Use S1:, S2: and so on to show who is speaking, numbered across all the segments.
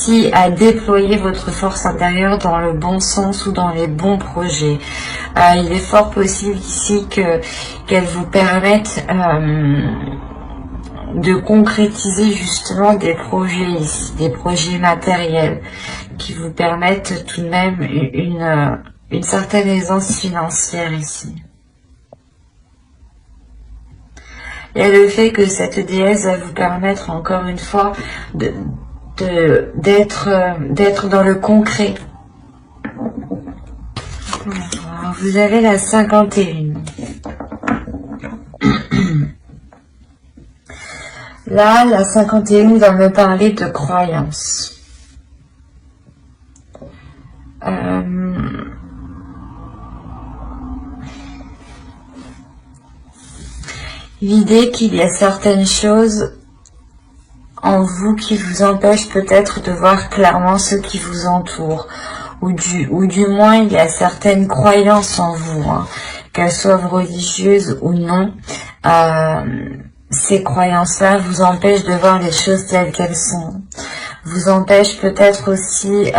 S1: ici à déployer votre force intérieure dans le bon sens ou dans les bons projets. Il est fort possible ici qu'elle vous permette de concrétiser justement des projets ici, des projets matériels qui vous permettent tout de même une certaine aisance financière ici. Il y a le fait que cette déesse va vous permettre encore une fois d'être dans le concret. Alors, vous avez la 51. Là, la 51 va me parler de croyance. L'idée qu'il y a certaines choses en vous qui vous empêchent peut-être de voir clairement ce qui vous entoure, ou du moins il y a certaines croyances en vous, hein, qu'elles soient religieuses ou non. Ces croyances-là vous empêchent de voir les choses telles qu'elles sont, vous empêchent peut-être aussi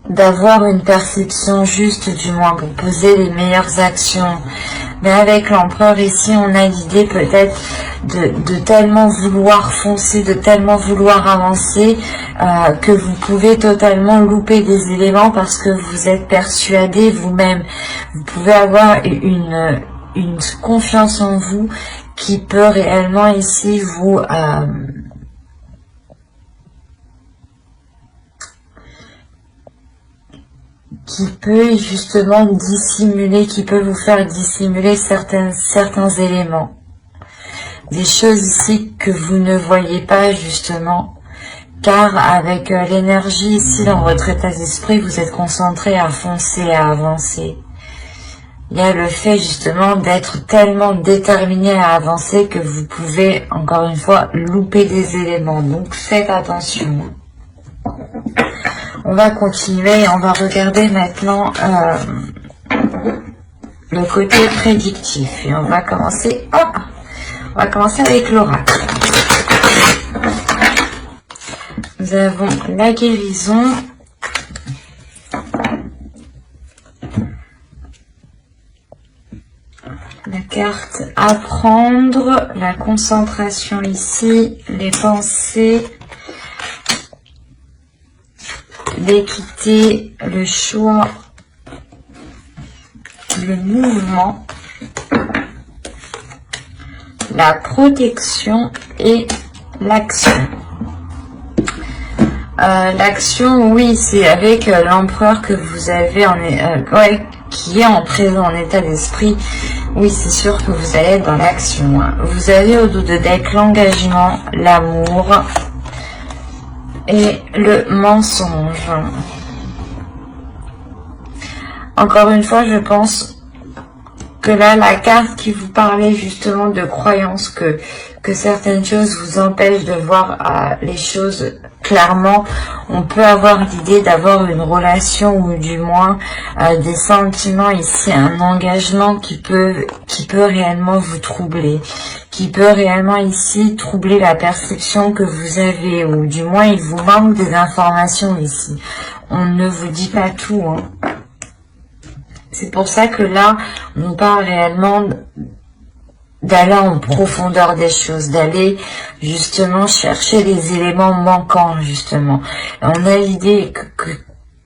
S1: d'avoir une perception juste, du moins pour poser les meilleures actions. Mais avec l'empereur ici, on a l'idée peut-être de tellement vouloir foncer, de tellement vouloir avancer, que vous pouvez totalement louper des éléments parce que vous êtes persuadé vous-même. Vous pouvez avoir une confiance en vous qui peut réellement ici vous... qui peut justement dissimuler, qui peut vous faire dissimuler certains éléments. Des choses ici que vous ne voyez pas justement, car avec l'énergie ici dans votre état d'esprit, vous êtes concentré à foncer, à avancer. Il y a le fait justement d'être tellement déterminé à avancer que vous pouvez, encore une fois, louper des éléments. Donc faites attention. On va continuer et on va regarder maintenant le côté prédictif. Et on va commencer avec l'oracle. Nous avons la guérison, la carte apprendre, la concentration ici, les pensées, l'équité, le choix, le mouvement, la protection et l'action. L'action, oui, c'est avec l'empereur que vous avez qui est en présent en état d'esprit. Oui, c'est sûr que vous allez être dans l'action. Hein. Vous avez au dos de deck l'engagement, l'amour et le mensonge. Encore une fois, je pense que là, la carte qui vous parlait justement de croyance, que certaines choses vous empêchent de voir les choses clairement, on peut avoir l'idée d'avoir une relation ou du moins des sentiments ici, un engagement qui peut réellement vous troubler, qui peut réellement ici troubler la perception que vous avez, ou du moins il vous manque des informations ici. On ne vous dit pas tout, hein. C'est pour ça que là, on parle réellement d'aller en profondeur des choses, d'aller justement chercher les éléments manquants, justement. On a l'idée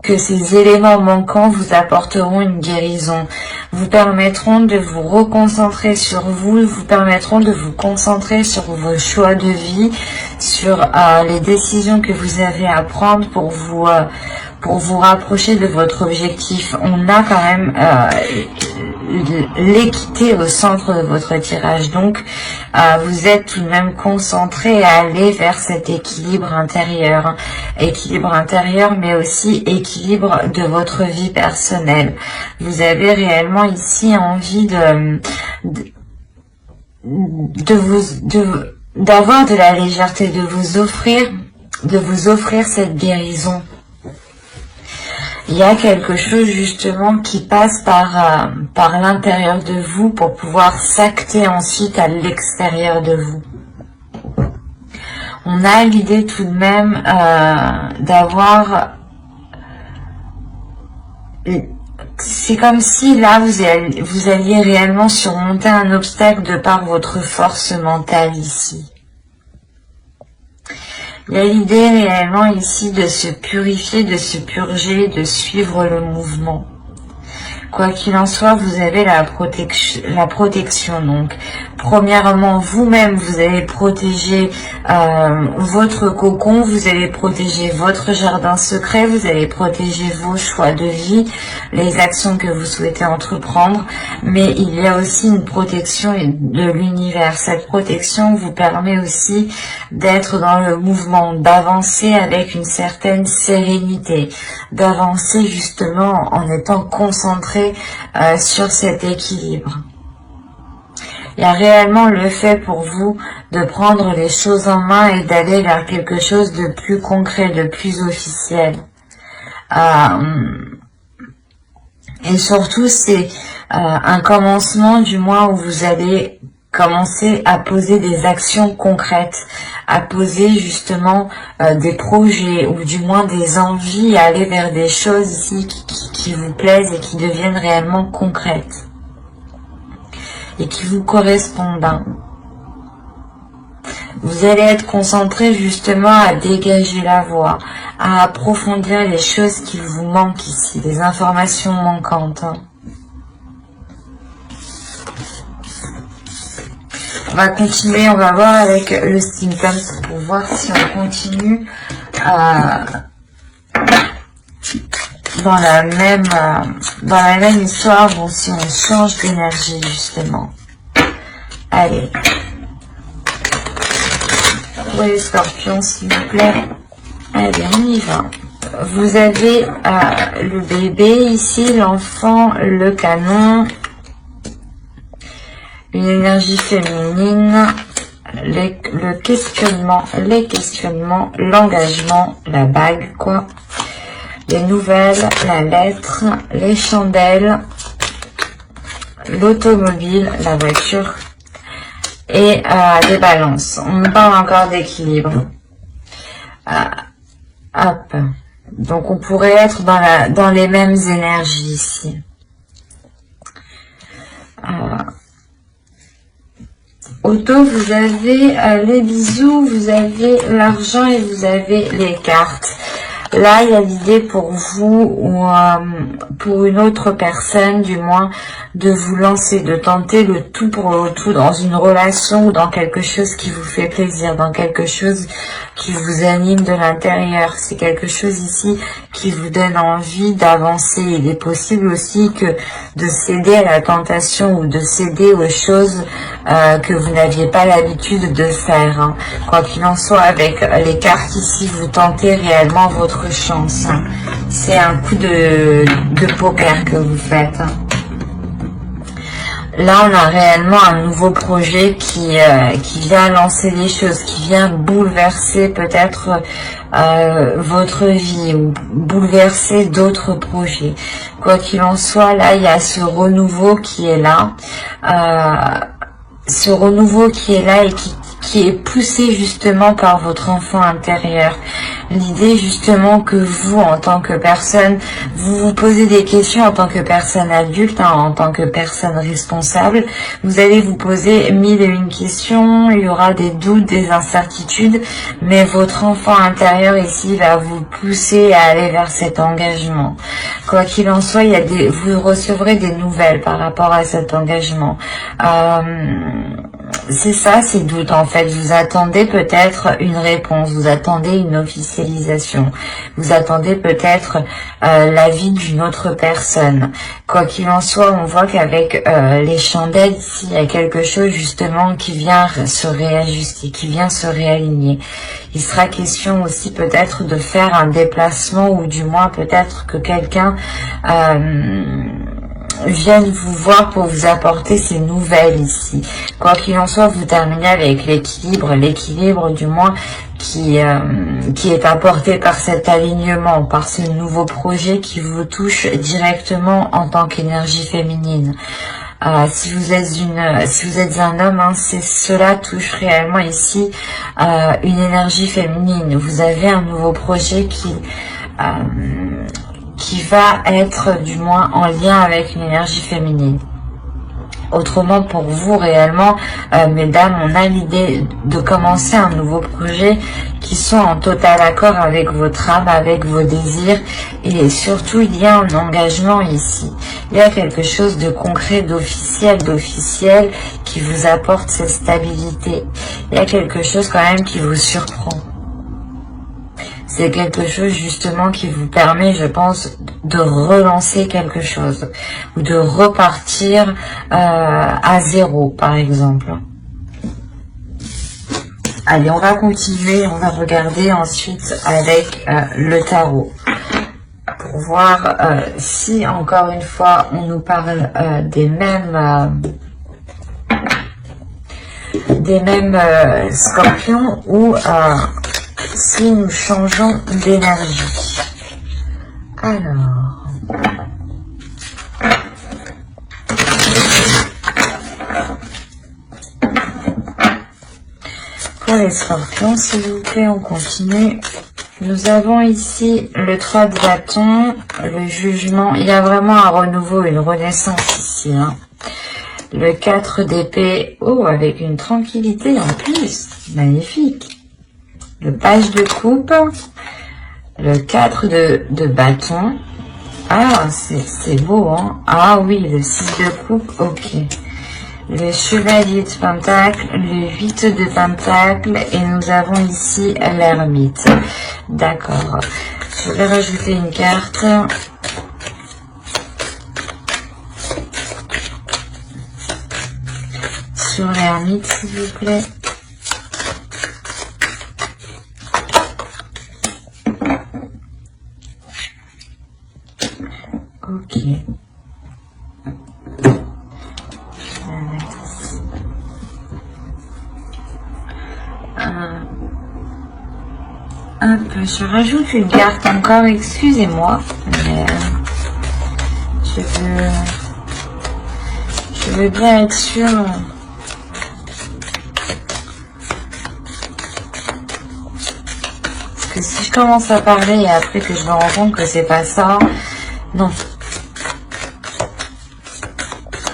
S1: que ces éléments manquants vous apporteront une guérison, vous permettront de vous reconcentrer sur vous, vous permettront de vous concentrer sur vos choix de vie, sur les décisions que vous avez à prendre pour vous rapprocher de votre objectif. On a quand même l'équité au centre de votre tirage, donc vous êtes tout de même concentré à aller vers cet équilibre intérieur, mais aussi équilibre de votre vie personnelle. Vous avez réellement ici envie d'avoir de la légèreté, de vous offrir cette guérison. il y a quelque chose justement qui passe par l'intérieur de vous pour pouvoir s'acter ensuite à l'extérieur de vous. On a l'idée tout de même d'avoir... C'est comme si là vous alliez réellement surmonter un obstacle de par votre force mentale ici. Il y a l'idée réellement ici de se purifier, de se purger, de suivre le mouvement. Quoi qu'il en soit, vous avez la protection. Donc, premièrement, vous-même, vous allez protéger votre cocon, vous allez protéger votre jardin secret, vous allez protéger vos choix de vie, les actions que vous souhaitez entreprendre. Mais il y a aussi une protection de l'univers. Cette protection vous permet aussi d'être dans le mouvement, d'avancer avec une certaine sérénité, d'avancer justement en étant concentré sur cet équilibre. Il y a réellement le fait pour vous de prendre les choses en main et d'aller vers quelque chose de plus concret, de plus officiel. Et surtout, c'est un commencement du mois où vous allez commencer à poser des actions concrètes, à poser justement des projets ou du moins des envies, à aller vers des choses ici qui vous plaisent et qui deviennent réellement concrètes et qui vous correspondent. Vous allez être concentré justement à dégager la voie, à approfondir les choses qui vous manquent ici, les informations manquantes. On va continuer, on va voir avec le steampunk pour voir si on continue dans la même histoire ou si on change d'énergie justement. Allez. Oui, scorpion, s'il vous plaît. Allez, on y va. Vous avez le bébé ici, l'enfant, le canon. Une énergie féminine, le questionnement, les questionnements, l'engagement, la bague, quoi. Les nouvelles, la lettre, les chandelles, l'automobile, la voiture et des balances. On parle encore d'équilibre. Hop. Donc on pourrait être dans les mêmes énergies ici. Auto, vous avez les bisous, vous avez l'argent et vous avez les cartes. Là, il y a l'idée pour vous ou pour une autre personne, du moins, de vous lancer, de tenter le tout pour le tout dans une relation ou dans quelque chose qui vous fait plaisir, dans quelque chose qui vous anime de l'intérieur. C'est quelque chose ici qui vous donne envie d'avancer. Il est possible aussi que de céder à la tentation ou de céder aux choses que vous n'aviez pas l'habitude de faire. Hein. Quoi qu'il en soit, avec les cartes ici, vous tentez réellement votre chance. Hein. C'est un coup de poker que vous faites. Hein. Là, on a réellement un nouveau projet qui vient lancer les choses, qui vient bouleverser peut-être votre vie ou bouleverser d'autres projets. Quoi qu'il en soit, là, il y a ce renouveau qui est là. Ce renouveau qui est là et qui est poussé justement par votre enfant intérieur. L'idée justement que vous, en tant que personne, vous vous posez des questions en tant que personne adulte, hein, en tant que personne responsable. Vous allez vous poser 1001 questions, il y aura des doutes, des incertitudes, mais votre enfant intérieur ici va vous pousser à aller vers cet engagement. Quoi qu'il en soit, vous recevrez des nouvelles par rapport à cet engagement. C'est ça, ces doutes en fait. Vous attendez peut-être une réponse, vous attendez une officialisation, vous attendez peut-être l'avis d'une autre personne. Quoi qu'il en soit, on voit qu'avec les chandelles ici, il y a quelque chose justement qui vient se réajuster, qui vient se réaligner. Il sera question aussi peut-être de faire un déplacement ou du moins peut-être que quelqu'un viennent vous voir pour vous apporter ces nouvelles ici. Quoi qu'il en soit, vous terminez avec l'équilibre du moins qui est apporté par cet alignement, par ce nouveau projet qui vous touche directement en tant qu'énergie féminine. Si vous êtes un homme, hein, cela touche réellement ici une énergie féminine. Vous avez un nouveau projet qui va être du moins en lien avec une énergie féminine. Autrement, pour vous, réellement, mesdames, on a l'idée de commencer un nouveau projet qui soit en total accord avec votre âme, avec vos désirs. Et surtout, il y a un engagement ici. Il y a quelque chose de concret, d'officiel, qui vous apporte cette stabilité. Il y a quelque chose quand même qui vous surprend. C'est quelque chose justement qui vous permet, je pense, de relancer quelque chose ou de repartir à zéro, par exemple. Allez, on va continuer, on va regarder ensuite avec le tarot pour voir si, encore une fois, on nous parle des mêmes scorpions ou si nous changeons d'énergie. Alors, pour les scorpions, s'il vous plaît, on continue. Nous avons ici le 3 de bâton, le jugement. Il y a vraiment un renouveau, une renaissance ici, hein. Le 4 d'épée, oh, avec une tranquillité en plus, magnifique. Le page de coupe, le 4 de bâton. Ah, c'est beau, hein. Ah oui, le 6 de coupe, ok. Le chevalier de pentacle, le 8 de pentacle, et nous avons ici l'ermite. D'accord. Je vais rajouter une carte. Sur l'ermite, s'il vous plaît. Ok. Hop, je rajoute une carte encore, excusez-moi, mais je veux bien être sûre. Parce que si je commence à parler et après que je me rends compte que c'est pas ça, non.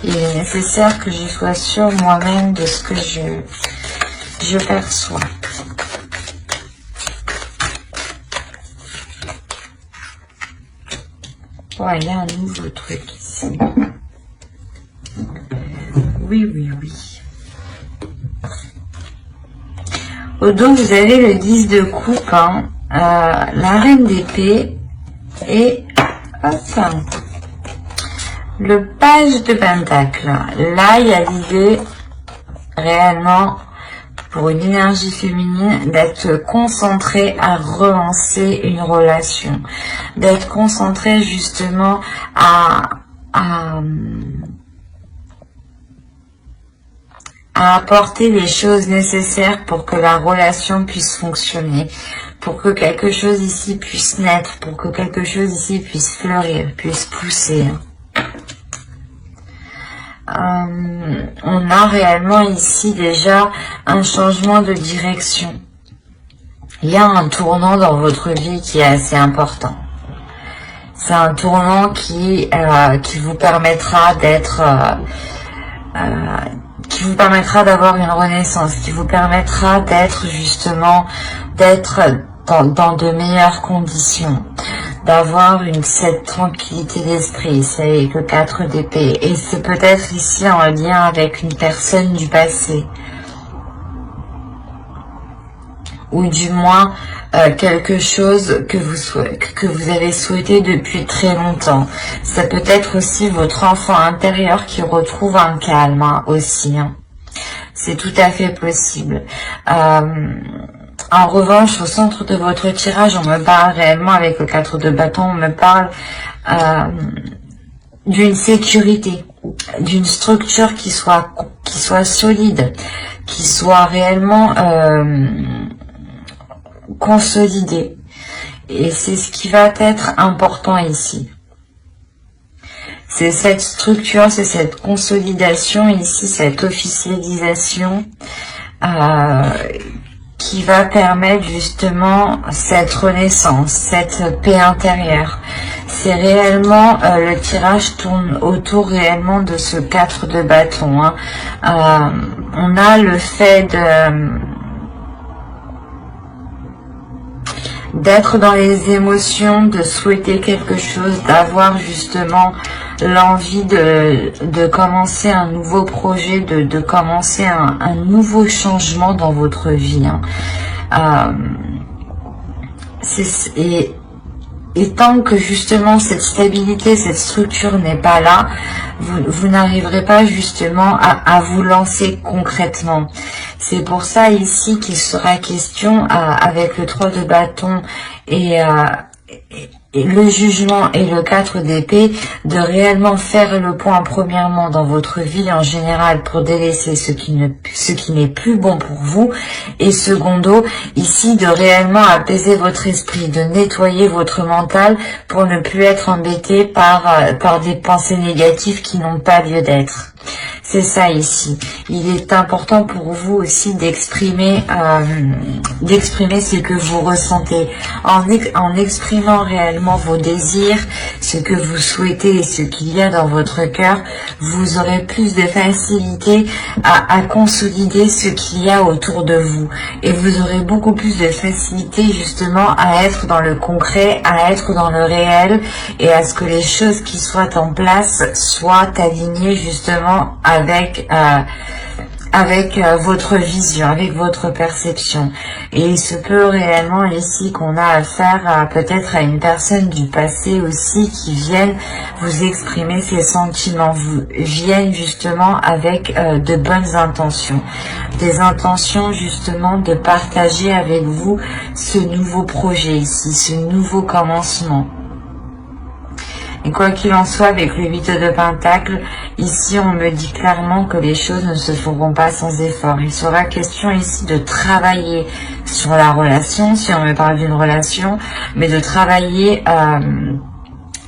S1: Il est nécessaire que je sois sûre moi-même de ce que je perçois. Ouais, il y a un nouveau truc ici. Oui, oui, oui. Au dos, vous avez le 10 de coupe, hein, la reine d'épée et hop, le page de pentacle. Là, il y a l'idée réellement pour une énergie féminine d'être concentrée à relancer une relation, d'être concentrée justement à apporter les choses nécessaires pour que la relation puisse fonctionner, pour que quelque chose ici puisse naître, pour que quelque chose ici puisse fleurir, puisse pousser. On a réellement ici déjà un changement de direction. Il y a un tournant dans votre vie qui est assez important. C'est un tournant qui vous permettra d'être qui vous permettra d'avoir une renaissance, qui vous permettra d'être justement, d'être dans de meilleures conditions, d'avoir cette tranquillité d'esprit. C'est le 4 d'épée. Et c'est peut-être ici en lien avec une personne du passé. Ou du moins quelque chose que vous avez souhaité depuis très longtemps. Ça peut être aussi votre enfant intérieur qui retrouve un calme, hein, aussi. Hein. C'est tout à fait possible. En revanche, au centre de votre tirage, on me parle réellement, avec le 4 de bâton, on me parle d'une sécurité, d'une structure qui soit solide, qui soit réellement consolider. Et c'est ce qui va être important ici. C'est cette structure, c'est cette consolidation ici, cette officialisation qui va permettre justement cette renaissance, cette paix intérieure. C'est réellement, le tirage tourne autour réellement de ce 4 de bâton. Hein. On a le fait d'être dans les émotions, de souhaiter quelque chose, d'avoir justement l'envie de commencer un nouveau projet, de commencer un nouveau changement dans votre vie. Hein. Et tant que justement cette stabilité, cette structure n'est pas là, vous n'arriverez pas justement à vous lancer concrètement. C'est pour ça ici qu'il sera question, avec le 3 de bâton et le jugement et le 4 d'épée, de réellement faire le point premièrement dans votre vie en général pour délaisser ce qui n'est plus bon pour vous, et secondo ici de réellement apaiser votre esprit, de nettoyer votre mental pour ne plus être embêté par des pensées négatives qui n'ont pas lieu d'être. C'est ça ici. Il est important pour vous aussi d'exprimer ce que vous ressentez. En exprimant réellement vos désirs, ce que vous souhaitez et ce qu'il y a dans votre cœur, vous aurez plus de facilité à consolider ce qu'il y a autour de vous. Et vous aurez beaucoup plus de facilité justement à être dans le concret, à être dans le réel et à ce que les choses qui soient en place soient alignées justement avec votre vision, avec votre perception. Et il se peut réellement ici qu'on a affaire peut-être à une personne du passé aussi qui vienne vous exprimer ses sentiments, viennent justement avec de bonnes intentions. Des intentions justement de partager avec vous ce nouveau projet ici, ce nouveau commencement. Et quoi qu'il en soit, avec le 8 de Pentacle, ici on me dit clairement que les choses ne se feront pas sans effort. Il sera question ici de travailler sur la relation, si on me parle d'une relation, mais de travailler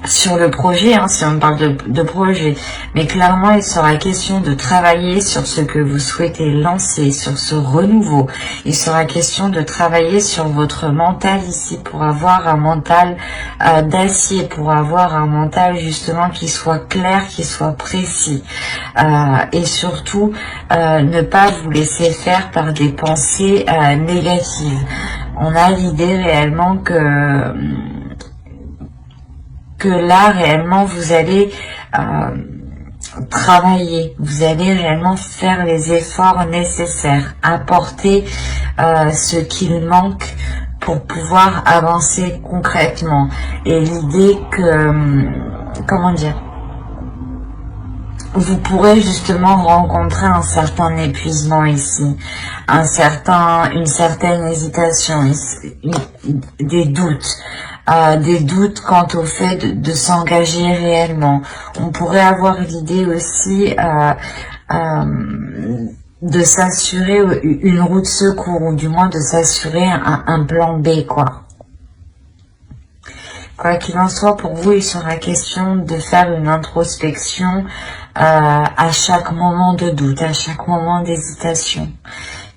S1: sur le projet, hein, si on parle de projet. Mais clairement, il sera question de travailler sur ce que vous souhaitez lancer, sur ce renouveau. Il sera question de travailler sur votre mental ici pour avoir un mental d'acier, pour avoir un mental justement qui soit clair, qui soit précis. Et surtout, ne pas vous laisser faire par des pensées négatives. On a l'idée réellement que là, réellement, vous allez travailler, vous allez réellement faire les efforts nécessaires, apporter ce qu'il manque pour pouvoir avancer concrètement. Et l'idée que, comment dire, vous pourrez justement rencontrer un certain épuisement ici, une certaine hésitation, des doutes quant au fait de s'engager réellement. On pourrait avoir l'idée aussi de s'assurer une route secours, ou du moins de s'assurer un plan B, quoi. Quoi qu'il en soit, pour vous, il sera question de faire une introspection à chaque moment de doute, à chaque moment d'hésitation.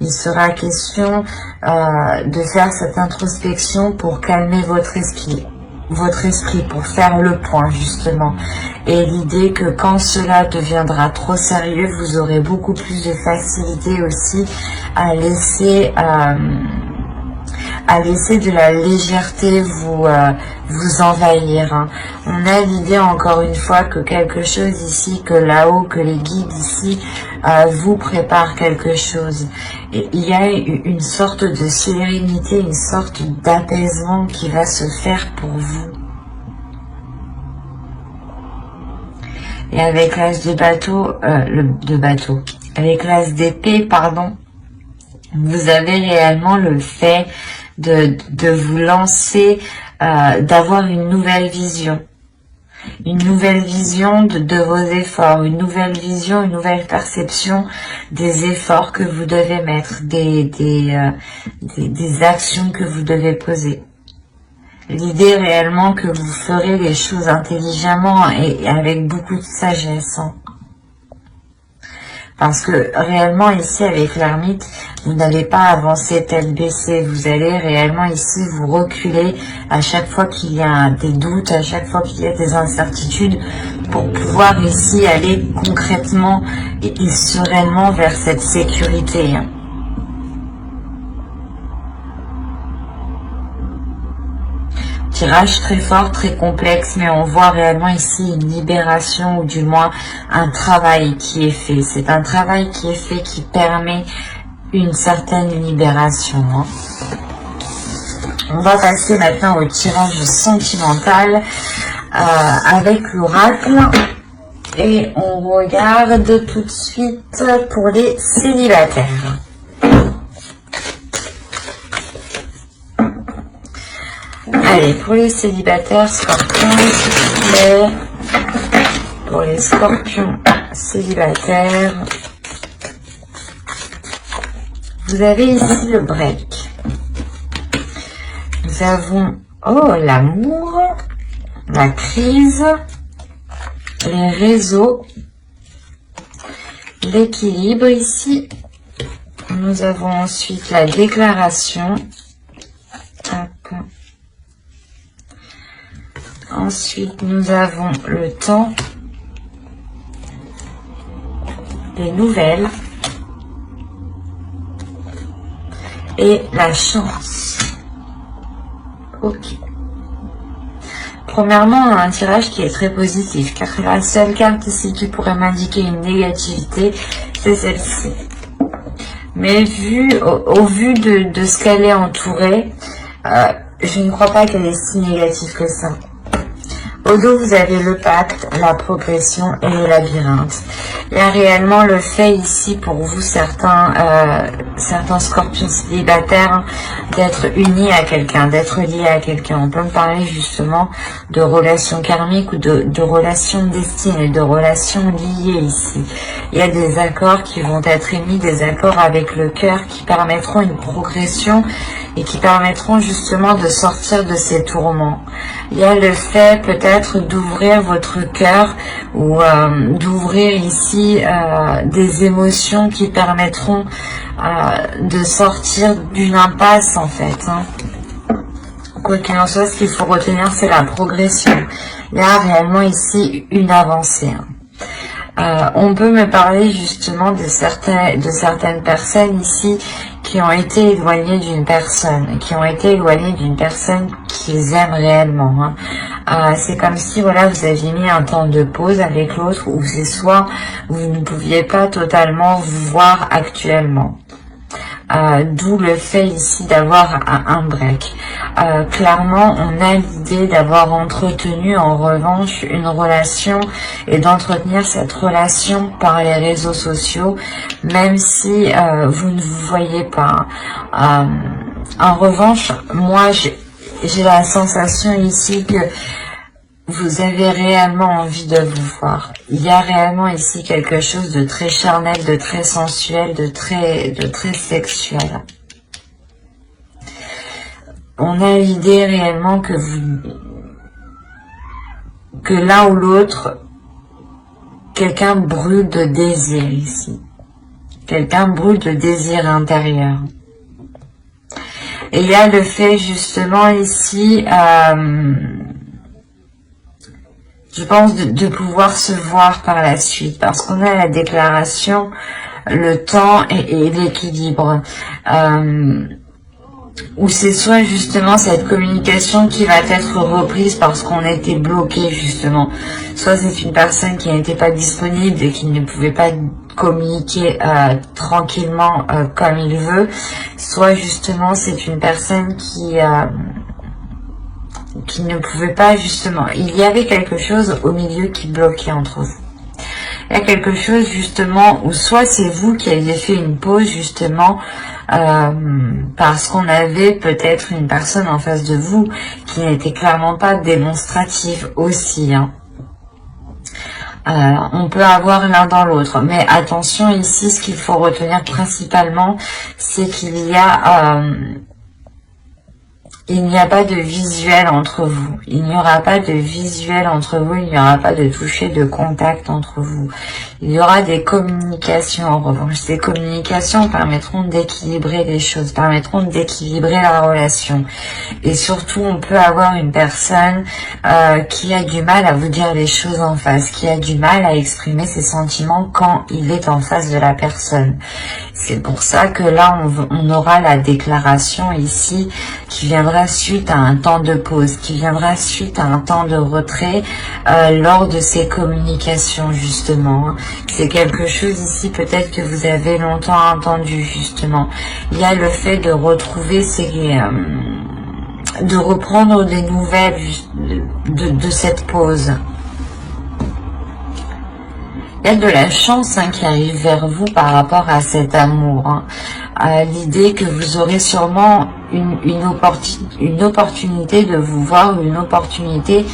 S1: Il sera question de faire cette introspection pour calmer votre esprit, pour faire le point justement. Et l'idée que quand cela deviendra trop sérieux, vous aurez beaucoup plus de facilité aussi à laisser de la légèreté vous envahir. Hein. On a l'idée encore une fois que quelque chose ici, que là-haut, que les guides ici vous préparent quelque chose. Et il y a une sorte de sérénité, une sorte d'apaisement qui va se faire pour vous. Et avec l'as de bateau, avec l'as d'épée, pardon, vous avez réellement le fait de vous lancer, d'avoir une nouvelle vision. une nouvelle vision de vos efforts, une nouvelle vision, une nouvelle perception des efforts que vous devez mettre, des actions que vous devez poser. L'idée réellement que vous ferez les choses intelligemment et avec beaucoup de sagesse. Parce que réellement ici avec l'ermite, vous n'allez pas avancer tête baissée, vous allez réellement ici vous reculer à chaque fois qu'il y a des doutes, à chaque fois qu'il y a des incertitudes, pour pouvoir ici aller concrètement et sereinement vers cette sécurité. Tirage très fort, très complexe, mais on voit réellement ici une libération ou du moins un travail qui est fait. C'est un travail qui est fait qui permet une certaine libération. On va passer maintenant au tirage sentimental avec l'oracle et on regarde tout de suite pour les célibataires. Allez, pour les célibataires scorpions, s'il vous plaît. Pour les scorpions célibataires, vous avez ici le break. Nous avons, l'amour, la crise, les réseaux, l'équilibre ici. Nous avons ensuite la déclaration. Hop. Ensuite, nous avons le temps, les nouvelles et la chance. Ok. Premièrement, on a un tirage qui est très positif, car la seule carte ici qui pourrait m'indiquer une négativité, c'est celle-ci. Mais au vu de ce qu'elle est entourée, je ne crois pas qu'elle est si négative que ça. Au dos, vous avez le pacte, la progression et le labyrinthe. Il y a réellement le fait ici pour vous, certains scorpions célibataires, d'être unis à quelqu'un, d'être liés à quelqu'un. On peut me parler justement de relations karmiques ou de relations destinées, de relations liées ici. Il y a des accords qui vont être émis, des accords avec le cœur qui permettront une progression et qui permettront justement de sortir de ces tourments. Il y a le fait peut-être d'ouvrir votre cœur ou d'ouvrir ici des émotions qui permettront de sortir d'une impasse en fait. Quoi qu'il en soit, ce qu'il faut retenir, c'est la progression. Il y a réellement ici une avancée. On peut me parler justement de certaines personnes ici qui ont été éloignées d'une personne, qu'ils aiment réellement. C'est comme si voilà, vous aviez mis un temps de pause avec l'autre, ou c'est soit vous ne pouviez pas totalement vous voir actuellement. D'où le fait ici d'avoir un break. Clairement, on a l'idée d'avoir entretenu en revanche une relation et d'entretenir cette relation par les réseaux sociaux, même si vous ne vous voyez pas. En revanche, moi j'ai la sensation ici que vous avez réellement envie de vous voir. Il y a réellement ici quelque chose de très charnel, de très sensuel, de très sexuel. On a l'idée réellement que l'un ou l'autre, quelqu'un brûle de désir ici. Quelqu'un brûle de désir intérieur. Et il y a le fait justement ici, je pense de pouvoir se voir par la suite, parce qu'on a la déclaration, le temps et l'équilibre, où c'est soit justement cette communication qui va être reprise parce qu'on a été bloqué justement, soit c'est une personne qui n'était pas disponible et qui ne pouvait pas communiquer tranquillement comme il veut, soit justement c'est une personne qui ne pouvait pas justement. Il y avait quelque chose au milieu qui bloquait entre vous. Il y a quelque chose justement où soit c'est vous qui aviez fait une pause justement parce qu'on avait peut-être une personne en face de vous qui n'était clairement pas démonstrative aussi. On peut avoir l'un dans l'autre. Mais attention ici, ce qu'il faut retenir principalement, c'est qu'il y a... il n'y a pas de visuel entre vous. Il n'y aura pas de visuel entre vous. Il n'y aura pas de toucher, de contact entre vous. Il y aura des communications en revanche. Ces communications permettront d'équilibrer les choses, permettront d'équilibrer la relation. Et surtout, on peut avoir une personne qui a du mal à vous dire les choses en face, qui a du mal à exprimer ses sentiments quand il est en face de la personne. C'est pour ça que là, on aura la déclaration ici qui viendra suite à un temps de pause, qui viendra suite à un temps de retrait lors de ces communications, justement. C'est quelque chose ici, peut-être que vous avez longtemps entendu, justement. Il y a le fait de retrouver de reprendre des nouvelles de cette pause. Il y a de la chance qui arrive vers vous par rapport à cet amour. À l'idée que vous aurez sûrement une opportunité de vous voir, une opportunité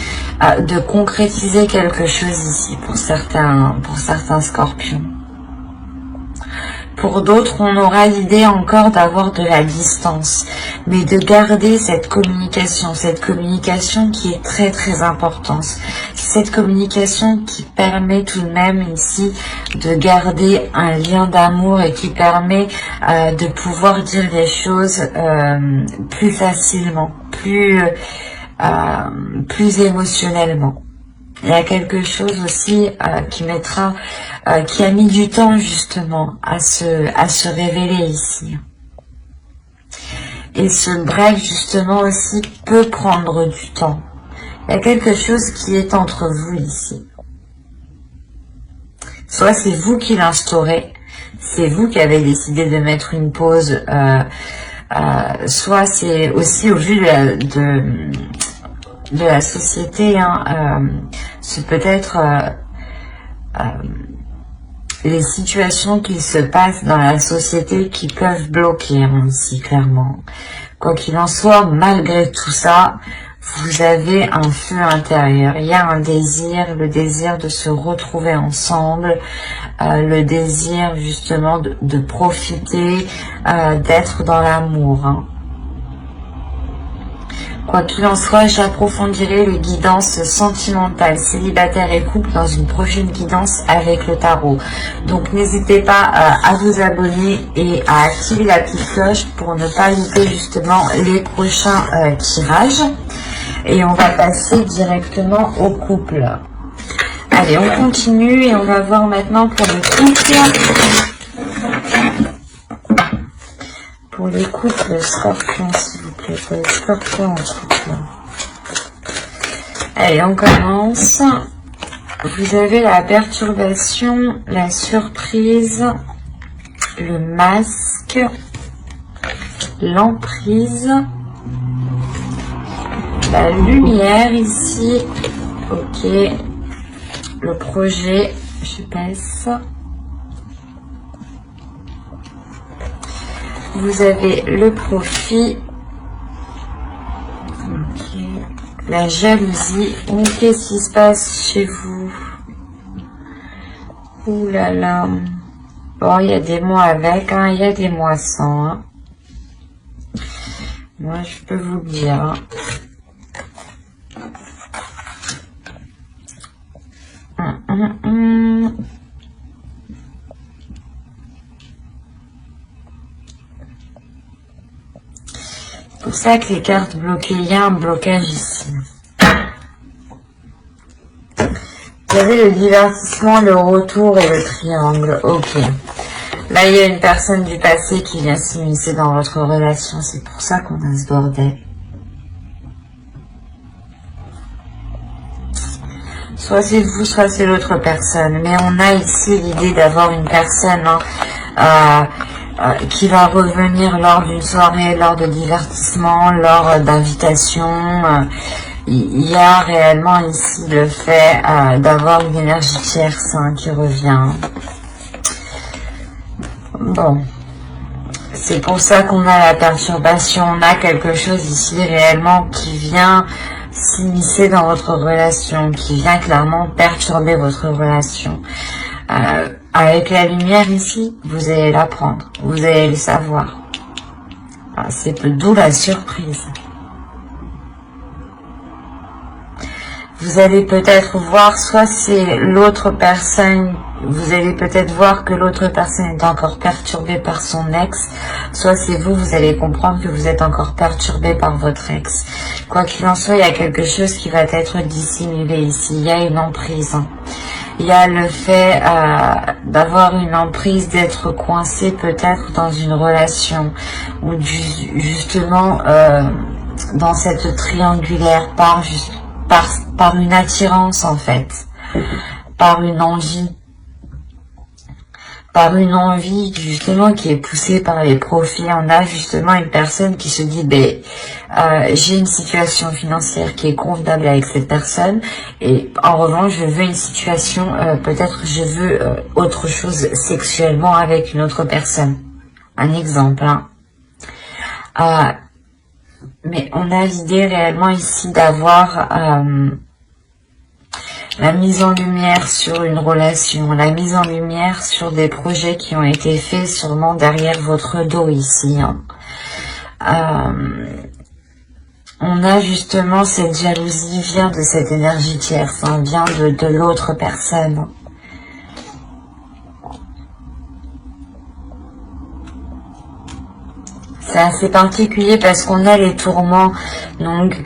S1: de concrétiser quelque chose ici pour certains scorpions. Pour d'autres, on aura l'idée encore d'avoir de la distance, mais de garder cette communication qui est très très importante. Cette communication qui permet tout de même ici de garder un lien d'amour et qui permet de pouvoir dire les choses plus facilement, plus émotionnellement. Il y a quelque chose aussi qui a mis du temps justement à se révéler ici. Et ce break justement aussi peut prendre du temps. Il y a quelque chose qui est entre vous ici. Soit c'est vous qui l'instaurez, c'est vous qui avez décidé de mettre une pause, soit c'est aussi au vu de la société, c'est peut-être les situations qui se passent dans la société qui peuvent bloquer ici, clairement. Quoi qu'il en soit, malgré tout ça, vous avez un feu intérieur. Il y a un désir, le désir de se retrouver ensemble, le désir justement de profiter, d'être dans l'amour. Quoi qu'il en soit, j'approfondirai les guidances sentimentales, célibataires et couples dans une prochaine guidance avec le tarot. Donc n'hésitez pas à vous abonner et à activer la petite cloche pour ne pas louper justement les prochains tirages. Et on va passer directement au couple. Allez, on continue et on va voir maintenant pour le couple. Pour les couples scorpions, s'il vous plaît, pour les scorpions en couple. Allez, on commence. Vous avez la perturbation, la surprise, le masque, l'emprise, la lumière ici. Ok. Le projet, je passe. Vous avez le profit, okay. La jalousie. Qu'est-ce qui se passe chez vous? Ouh là là. Bon, il y a des mois avec, il y a des mois sans. Moi, je peux vous le dire. C'est pour ça que les cartes bloquées, il y a un blocage ici. Vous avez le divertissement, le retour et le triangle. Ok. Là, il y a une personne du passé qui vient s'immiscer dans votre relation. C'est pour ça qu'on a ce bordel. Soit c'est vous, soit c'est l'autre personne. Mais on a ici l'idée d'avoir une personne qui va revenir lors d'une soirée, lors de divertissement, lors d'invitation. Il y a réellement ici le fait d'avoir une énergie tierce qui revient. Bon, c'est pour ça qu'on a la perturbation. On a quelque chose ici réellement qui vient s'immiscer dans votre relation, qui vient clairement perturber votre relation. Avec la lumière ici, vous allez l'apprendre, vous allez le savoir. C'est d'où la surprise. Vous allez peut-être voir, soit c'est l'autre personne, vous allez peut-être voir que l'autre personne est encore perturbée par son ex, soit c'est vous, vous allez comprendre que vous êtes encore perturbé par votre ex. Quoi qu'il en soit, il y a quelque chose qui va être dissimulé ici, il y a une emprise. Il y a le fait d'avoir une emprise, d'être coincé peut-être dans une relation, ou justement dans cette triangulaire par une attirance en fait, par une envie justement qui est poussée par les profits. On a justement une personne qui se dit, j'ai une situation financière qui est convenable avec cette personne, et en revanche je veux une situation, peut-être je veux autre chose sexuellement avec une autre personne. Un exemple, hein. Mais on a l'idée réellement ici d'avoir la mise en lumière sur une relation, la mise en lumière sur des projets qui ont été faits sûrement derrière votre dos ici. Hein. On a justement cette jalousie vient de cette énergie tierce, hein, vient de l'autre personne. C'est assez particulier parce qu'on a les tourments, donc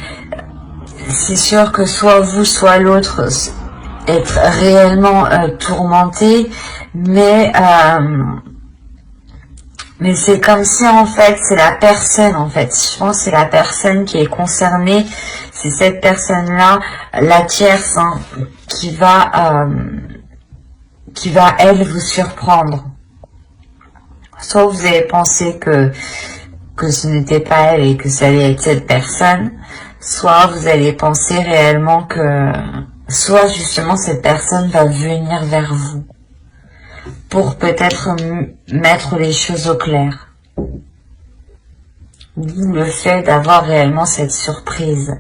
S1: c'est sûr que soit vous, soit l'autre être réellement tourmenté, mais c'est comme si en fait c'est la personne, en fait, je pense que c'est la personne qui est concernée, c'est cette personne-là, la tierce, hein, qui va elle vous surprendre. Soit vous avez pensé que ce n'était pas elle et que ça allait être cette personne, soit vous allez penser réellement que, soit justement cette personne va venir vers vous pour peut-être mettre les choses au clair. D'où le fait d'avoir réellement cette surprise.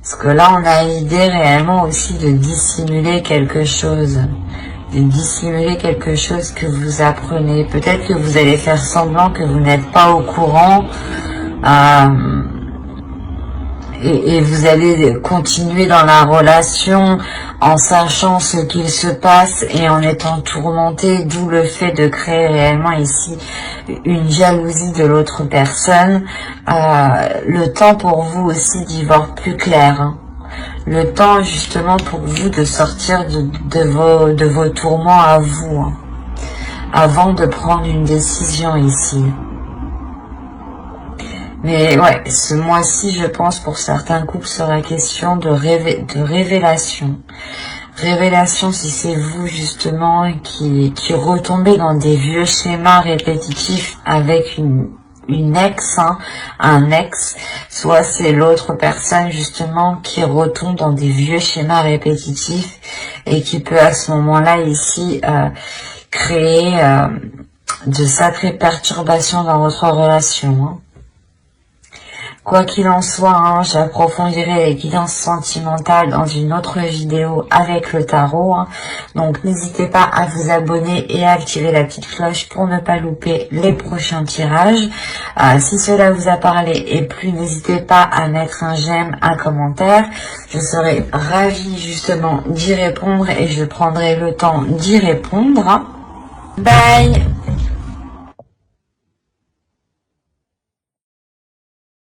S1: Parce que là, on a l'idée réellement aussi de dissimuler quelque chose. De dissimuler quelque chose que vous apprenez. Peut-être que vous allez faire semblant que vous n'êtes pas au courant. Et vous allez continuer dans la relation en sachant ce qu'il se passe et en étant tourmenté, d'où le fait de créer réellement ici une jalousie de l'autre personne. Le temps pour vous aussi d'y voir plus clair. Hein. Le temps justement pour vous de sortir de vos tourments à vous, hein, avant de prendre une décision ici. Mais ouais, ce mois-ci, je pense, pour certains couples, sera question de révélation. Révélation, si c'est vous, justement, qui retombez dans des vieux schémas répétitifs avec une ex, hein, un ex, soit c'est l'autre personne, justement, qui retombe dans des vieux schémas répétitifs et qui peut, à ce moment-là, ici, créer de sacrées perturbations dans votre relation, hein. Quoi qu'il en soit, hein, j'approfondirai les guidances sentimentales dans une autre vidéo avec le tarot. Hein. Donc n'hésitez pas à vous abonner et à activer la petite cloche pour ne pas louper les prochains tirages. Si cela vous a parlé et plu, n'hésitez pas à mettre un j'aime, un commentaire. Je serai ravie justement d'y répondre et je prendrai le temps d'y répondre. Bye!